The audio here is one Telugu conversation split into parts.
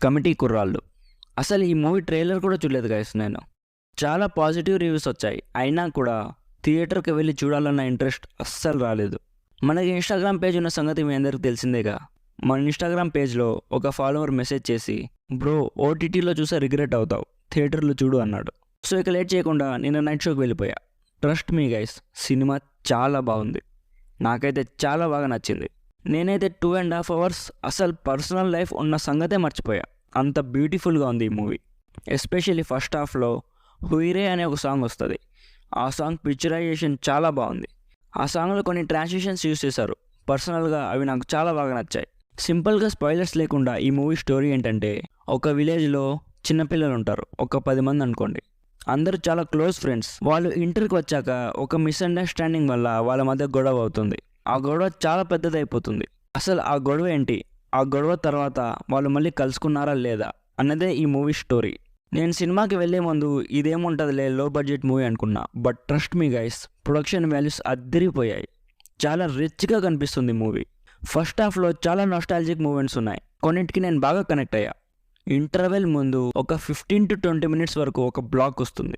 కమిటీ కుర్రాళ్ళు. అసలు ఈ మూవీ ట్రైలర్ కూడా చూడలేదు గైస్ నేను. చాలా పాజిటివ్ రివ్యూస్ వచ్చాయి. అయినా కూడా థియేటర్కి వెళ్ళి చూడాలన్న ఇంట్రెస్ట్ అస్సలు రాలేదు. మనకి ఇన్స్టాగ్రామ్ పేజ్ ఉన్న సంగతి మీ అందరికి తెలిసిందేగా. మన ఇన్స్టాగ్రామ్ పేజ్లో ఒక ఫాలోవర్ మెసేజ్ చేసి, బ్రో ఓటీటీలో చూసే రిగ్రెట్ అవుతావు, థియేటర్లో చూడు అన్నాడు. సో ఇక లేట్ చేయకుండా నేను నైట్ షోకి వెళ్ళిపోయా. ట్రస్ట్ మీ గైస్, సినిమా చాలా బాగుంది. నాకైతే చాలా బాగా నచ్చింది. నేనైతే 2.5 hours అసలు పర్సనల్ లైఫ్ ఉన్న సంగతే మర్చిపోయా. అంత బ్యూటిఫుల్గా ఉంది ఈ మూవీ. ఎస్పెషల్లీ ఫస్ట్ హాఫ్లో హుయిరే అనే ఒక సాంగ్ వస్తుంది. ఆ సాంగ్ పిక్చరైజేషన్ చాలా బాగుంది. ఆ సాంగ్లో కొన్ని ట్రాన్సిషన్స్ యూస్ చేశారు. పర్సనల్గా అవి నాకు చాలా బాగా నచ్చాయి. సింపుల్గా స్పాయిలర్స్ లేకుండా ఈ మూవీ స్టోరీ ఏంటంటే, ఒక విలేజ్లో చిన్నపిల్లలు ఉంటారు, ఒక 10 మంది అనుకోండి. అందరూ చాలా క్లోజ్ ఫ్రెండ్స్. వాళ్ళు ఇంటర్కి వచ్చాక ఒక మిస్అండర్స్టాండింగ్ వల్ల వాళ్ళ మధ్య గొడవ అవుతుంది. ఆ గొడవ చాలా పెద్దదైపోతుంది. అసలు ఆ గొడవ ఏంటి, ఆ గొడవ తర్వాత వాళ్ళు మళ్ళీ కలుసుకున్నారా లేదా అన్నదే ఈ మూవీ స్టోరీ. నేను సినిమాకి వెళ్ళే ముందు ఇదేముంటుందిలే లో బడ్జెట్ మూవీ అనుకున్నా. But trust me guys, production values అద్దరిపోయాయి. చాలా రిచ్గా కనిపిస్తుంది మూవీ. ఫస్ట్ హాఫ్లో చాలా నాస్టాలజిక్ మూమెంట్స్ ఉన్నాయి. కొన్నింటికి నేను బాగా కనెక్ట్ అయ్యా. ఇంటర్వెల్ ముందు ఒక 15 to 20 minutes వరకు ఒక బ్లాక్ వస్తుంది.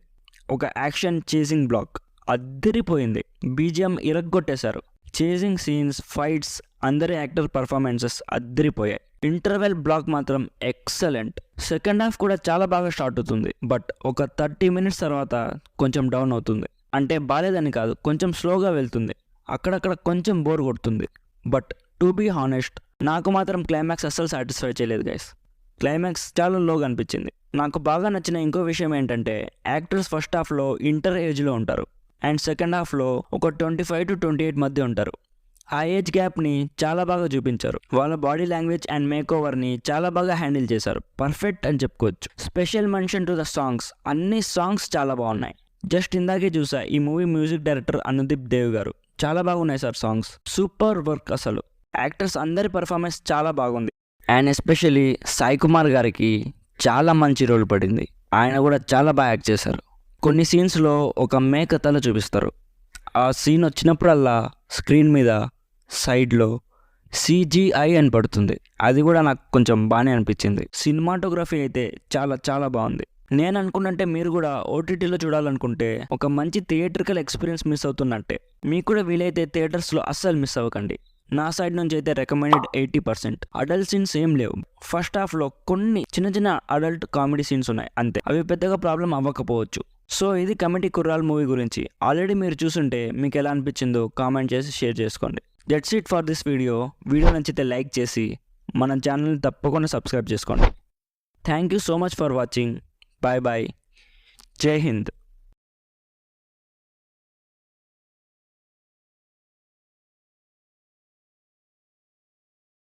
ఒక యాక్షన్ చేసింగ్ బ్లాక్ అద్దరిపోయింది. బీజిఎం ఇరగ్గొట్టేశారు. చేసింగ్ సీన్స్, ఫైట్స్, అందరి యాక్టర్ పర్ఫార్మెన్సెస్ అద్దరిపోయాయి. ఇంటర్వెల్ బ్లాక్ మాత్రం ఎక్సలెంట్. సెకండ్ హాఫ్ కూడా చాలా బాగా స్టార్ట్ అవుతుంది. బట్ ఒక 30 minutes తర్వాత కొంచెం డౌన్ అవుతుంది. అంటే బాలేదని కాదు, కొంచెం స్లోగా వెళ్తుంది. అక్కడక్కడ కొంచెం బోర్ కొడుతుంది. బట్ టు బీ హానెస్ట్, నాకు మాత్రం క్లైమాక్స్ అస్సలు సాటిస్ఫై చేయలేదు గైస్. క్లైమాక్స్ చాలా లోగా అనిపించింది. నాకు బాగా నచ్చిన ఇంకో విషయం ఏంటంటే, యాక్టర్స్ ఫస్ట్ హాఫ్లో ఇంటర్ ఏజ్లో ఉంటారు అండ్ సెకండ్ హాఫ్లో ఒక 25 to 28 మధ్య ఉంటారు. ఆ ఏజ్ గ్యాప్ని చాలా బాగా చూపించారు. వాళ్ళ బాడీ లాంగ్వేజ్ అండ్ మేక్ ఓవర్ని చాలా బాగా హ్యాండిల్ చేశారు. పర్ఫెక్ట్ అని చెప్పుకోవచ్చు. Special mention to the songs. అన్ని సాంగ్స్ చాలా బాగున్నాయి. జస్ట్ ఇందాకే చూసా, ఈ movie music director Anudeep Dev garu. చాలా బాగున్నాయి సార్ సాంగ్స్. సూపర్ వర్క్ అసలు. యాక్టర్స్ అందరి పర్ఫార్మెన్స్ చాలా బాగుంది. అండ్ ఎస్పెషలీ సాయి కుమార్ గారికి చాలా మంచి రోల్ పడింది. ఆయన కూడా చాలా బాగా యాక్ట్ చేశారు. కొన్ని సీన్స్లో ఒక మేక తల చూపిస్తారు. ఆ సీన్ వచ్చినప్పుడల్లా స్క్రీన్ మీద సైడ్లో CGI అని పడుతుంది. అది కూడా నాకు కొంచెం బాగానే అనిపించింది. సినిమాటోగ్రఫీ అయితే చాలా చాలా బాగుంది. నేను అనుకున్నట్టే మీరు కూడా ఓటీటీలో చూడాలనుకుంటే ఒక మంచి థియేట్రికల్ ఎక్స్పీరియన్స్ మిస్ అవుతున్నట్టే. మీకు కూడా వీలైతే థియేటర్స్లో అస్సలు మిస్ అవ్వకండి. నా సైడ్ నుంచి అయితే రికమెండెడ్ 80%. అడల్ట్ సీన్స్ ఏం లేవు. ఫస్ట్ హాఫ్లో కొన్ని చిన్న చిన్న అడల్ట్ కామెడీ సీన్స్ ఉన్నాయి అంతే. అవి పెద్దగా ప్రాబ్లం అవ్వకపోవచ్చు. సో ఇది కమిటీ కుర్రాల్ మూవీ గురించి. ఆల్రెడీ మీరు చూసుంటే మీకు ఎలా అనిపించిందో కామెంట్ చేసి షేర్ చేసుకోండి. That's it for this video. Video నచ్చితే లైక్ చేసి మన ఛానల్ని తప్పకుండా సబ్స్క్రైబ్ చేసుకోండి. Thank you so much for watching. Bye bye. జై హింద్.